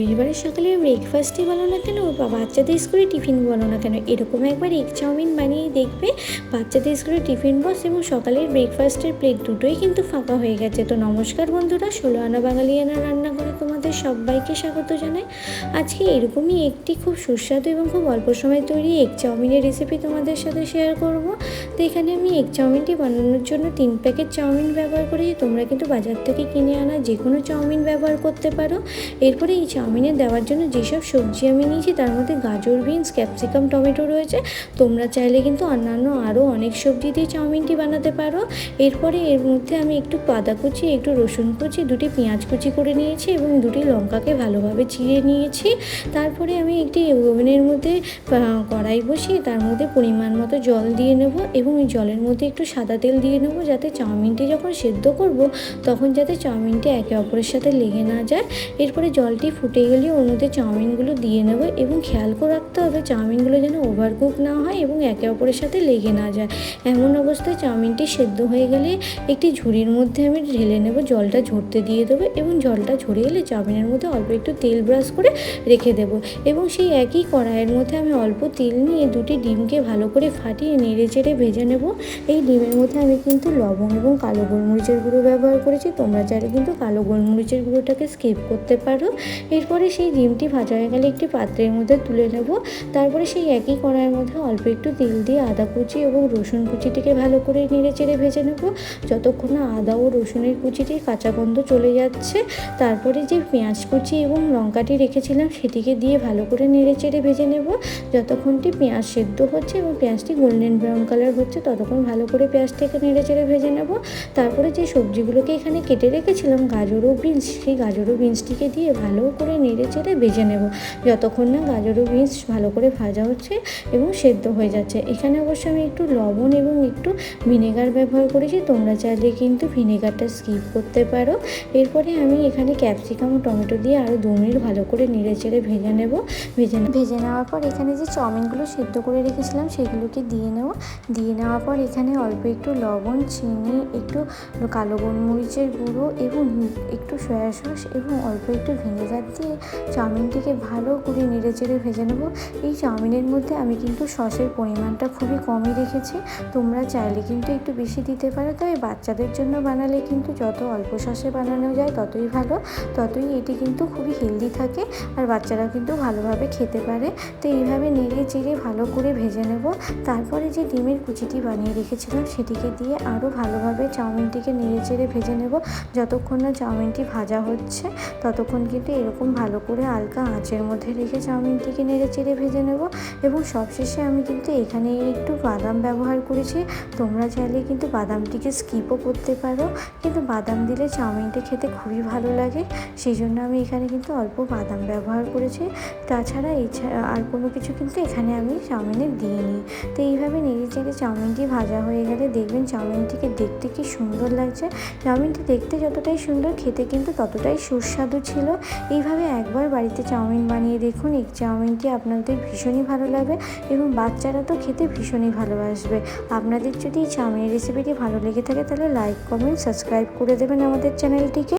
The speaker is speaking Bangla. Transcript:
রবিবারের সকালে ব্রেকফাস্টই বলো না কেন বা বাচ্চাদের স্কুলে টিফিন বলো না কেন, এরকম একবার এগ চাউমিন বানিয়ে দেখবে। বাচ্চাদের স্কুলে টিফিন বক্স এবং সকালের ব্রেকফাস্টের প্লেট দুটোই কিন্তু ফাঁকা হয়ে গেছে। তো নমস্কার বন্ধুরা, 16 আনা বাঙালিয়ানা রান্নাঘরে তোমাদের সবাইকে স্বাগত জানাই। আজকে এরকমই একটি খুব সুস্বাদু এবং খুব অল্প সময় তৈরি এগ চাউমিনের রেসিপি তোমাদের সাথে শেয়ার করব। তো এখানে আমি এগ চাউমিনটি বানানোর জন্য 3 প্যাকেট চাউমিন ব্যবহার করেছি। তোমরা কিন্তু বাজার থেকে কিনে আনা যে কোনো চাউমিন ব্যবহার করতে পারো। এরপরে এই চাউমিনে দেওয়ার জন্য যেসব সবজি আমি নিয়েছি তার মধ্যে গাজর, বিনস, ক্যাপসিকাম, টমেটো রয়েছে। তোমরা চাইলে কিন্তু অন্যান্য আরও অনেক সবজি দিয়ে চাউমিনটি বানাতে পারো। এরপরে এর মধ্যে আমি একটু আদা কুচি, একটু রসুন কুচি, 2টি পেঁয়াজ কুচি করে নিয়েছি এবং 2টি লঙ্কাকে ভালোভাবে চিড়ে নিয়েছি। তারপরে আমি একটি ওভেনের মধ্যে কড়াই বসিয়ে তার মধ্যে পরিমাণ মতো জল দিয়ে নেব এবং এই জলের মধ্যে একটু সাদা তেল দিয়ে নেব, যাতে চাউমিনটি যখন সেদ্ধ করব তখন যাতে চাউমিনটি একে অপরের সাথে লেগে না যায়। এরপরে জলটি ফুটে গেলে ওর মধ্যে চাউমিনগুলো দিয়ে নেব এবং খেয়াল করে রাখতে হবে চাউমিনগুলো যেন ওভারকুক না হয় এবং একে অপরের সাথে লেগে না যায়। এমন অবস্থায় চাউমিনটি সেদ্ধ হয়ে গেলে একটি ঝুড়ির মধ্যে আমি ঢেলে নেব, জলটা ঝরতে দিয়ে দেবো এবং জলটা ঝরে এলে চাউমিনের মধ্যে অল্প একটু তেল ব্রাশ করে রেখে দেবো এবং সেই একই কড়াইয়ের মধ্যে আমি অল্প তেল নিয়ে 2টি ডিমকে ভালো করে ফাটিয়ে নেড়ে চেড়ে ভেজে নেব। এই ডিমের মধ্যে আমি কিন্তু লবণ এবং কালো গোলমরিচের গুঁড়ো ব্যবহার করেছি। তোমরা চাইলে কিন্তু কালো গোলমরিচের গুঁড়োটাকে স্কিপ করতে পারো। এরপরে সেই ডিমটি ভাজা হয়ে গেলে একটি পাত্রের মধ্যে তুলে নেব। তারপরে সেই একই কড়াইয়ের মধ্যে অল্প একটু তেল দিয়ে আদা কুচি এবং রসুন কুচিটিকে ভালো করে নেড়ে চেড়ে ভেজে নেব যতক্ষণ না আদা ও রসুনের কুচিটির কাঁচা গন্ধ চলে যাচ্ছে। তারপরে যে পেঁয়াজ কুচি এবং লঙ্কাটি রেখেছিলাম সেটিকে দিয়ে ভালো করে নেড়ে চেড়ে ভেজে নেব যতক্ষণটি পেঁয়াজ সেদ্ধ হচ্ছে এবং পেঁয়াজটি গোল্ডেন ব্রাউন কালার হচ্ছে ততক্ষণ ভালো করে পেঁয়াজটাকে নেড়ে চেড়ে ভেজে নেব। তারপরে যে সবজিগুলোকে এখানে কেটে রেখেছিলাম গাজর ও বিনস, সেই গাজর ও বিনসটিকে দিয়ে ভালো করে নেড়ে চেড়ে ভেজে নেব যতক্ষণ না গাজর ও বিনস ভালো করে ভাজা হচ্ছে এবং সেদ্ধ হয়ে যাচ্ছে। এখানে অবশ্য আমি একটু লবণ এবং একটু ভিনেগার ব্যবহার করেছি। তোমরা চাইলে কিন্তু ভিনেগারটা স্কিপ করতে পারো। এরপরে আমি এখানে ক্যাপসিকাম ও টমেটো দিয়ে আরও 2 মিনিট ভালো করে নেড়ে চেড়ে ভেজে নেব। ভেজে নেওয়ার পর এখানে যে চাউমিনগুলো সেদ্ধ করে রেখেছিলাম সেগুলোকে দিয়ে নেওয়ার পর এখানে অল্প একটু লবণ, চিনি, একটু কালো গোলমরিচের গুঁড়ো এবং একটু সয়া সস এবং অল্প একটু ভিনেগার দিয়ে চাউমিনটিকে ভালো করে নেড়ে চেড়ে ভেজে নেব। এই চাউমিনের মধ্যে আমি কিন্তু সসের পরিমাণটা খুবই কমই রেখেছি। তোমরা চাইলে কিন্তু একটু বেশি দিতে পারো, তবে বাচ্চাদের জন্য বানালে কিন্তু যত অল্প সসে বানানো যায় ততই ভালো, ততই এটি কিন্তু খুবই হেলদি থাকে আর বাচ্চারা কিন্তু ভালোভাবে খেতে পারে। তো এইভাবে নেড়ে চেড়ে ভালো করে ভেজে নেব। তারপরে যে ডিমের কুচিটি বানিয়ে রেখেছিলাম সেটিকে দিয়ে আরও ভালোভাবে চাউমিনটিকে নেড়ে চেড়ে ভেজে নেব যতক্ষণ না চাউমিনটি ভাজা হচ্ছে ততক্ষণ কিন্তু এরকম ভালো করে হালকা আঁচের মধ্যে রেখে চাউমিনটিকে নেড়ে চেড়ে ভেজে নেব। এবং সবশেষে আমি কিন্তু এখানে একটু বাদাম ব্যবহার করেছি। তোমরা চাইলে কিন্তু বাদামটিকে স্কিপও করতে পারো, কিন্তু বাদাম দিলে চাউমিনটা খেতে খুবই ভালো লাগে, সেই জন্য আমি এখানে কিন্তু অল্প বাদাম ব্যবহার করেছি। তাছাড়া আর কোনো কিছু কিন্তু এখানে আমি চাউমিনে দিইনি। তো এইভাবে নেড়ে চেড়ে চাউমিনটি ভাজা হয়ে গেলে দেখবেন চাউমিনটিকে দেখতে কি সুন্দর লাগছে। চাউমিনটি দেখতে যতটাই সুন্দর, খেতে কিন্তু ততটাই সুস্বাদু ছিল। এইভাবে একবার বাড়িতে চাউমিন বানিয়ে দেখুন, এই চাউমিনটি আপনাদের ভীষণই ভালো লাগবে এবং বাচ্চারা তো খেতে ভীষণই ভালোবাসবে। আপনাদের যদি এই চাউমিনের রেসিপিটি ভালো লেগে থাকে তাহলে লাইক, কমেন্ট, সাবস্ক্রাইব করে দেবেন আমাদের চ্যানেলটিকে।